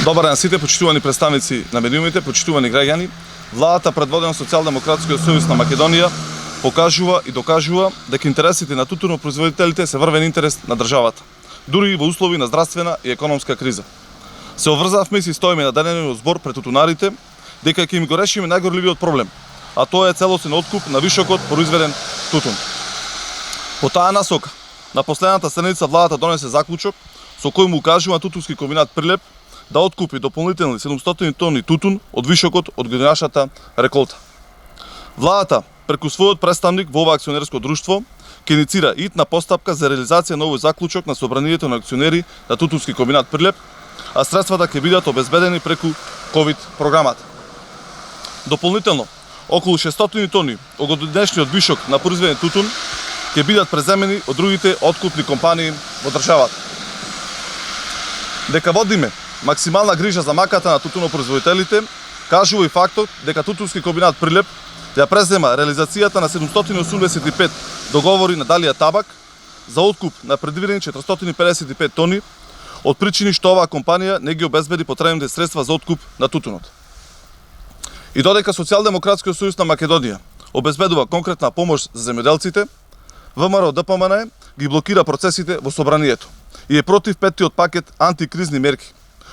Добар ден сите, почитувани представници на медиумите, почитувани граѓани. Владата, предводена Социјалдемократскиот сојуз на Македонија, покажува и докажува дека интересите на тутунопроизводителите се врвен интерес на државата, дури и во услови на здравствена и економска криза. Се обврзавме и си стоиме на деневниот збор пред тутунарите дека ќе им го решиме најгорливиот проблем, а тоа е целосен откуп на вишокот произведен тутун. По таа насока, на последната седница владата донесе заклучок со кој му укажува тутунски комбинат Прилеп да откупи дополнителни 700 тони тутун од вишокот од годинашната реколта. Владата, преку својот представник во ова акционерско друштво, ќе иницира итна постапка за реализација на овој заклучок на собранието на акционери на тутунски комбинат Прилеп, а средствата ќе бидат обезбедени преку ковид програмата. Дополнително, околу 600 тони од годинешниот вишок на произведен тутун ќе бидат преземени од другите откупни компании во државата. Дека водиме максимална грижа за маката на тутунопроизводителите, кажува и фактот дека тутунски комбинат Прилеп ја презема реализацијата на 785 договори на Далија Табак за откуп на предвидени 455 тони, од причини што оваа компанија не ги обезбеди потребните средства за откуп на тутунот. И додека Социјалдемократскиот сојуз на Македонија обезбедува конкретна помош за земјоделците, ВМРО ДПМН ги блокира процесите во собранието и е против петтиот пакет антикризни мерки,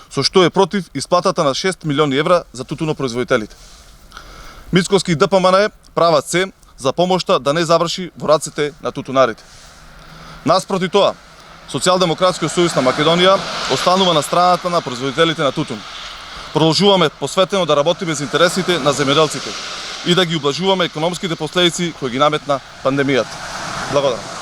со што е против исплатата на 6 милиони евра за тутунопроизводителите. Мицкоски и ДПМН прават се за помошта да не заврши во рацете на тутунарите. Наспроти тоа, Социјалдемократскиот сојуз на Македонија останува на страната на производителите на тутун. Продолжуваме посветено да работиме за интересите на земјоделците и да ги ублажуваме економските последици кои ги наметна пандемијата. Благодарам.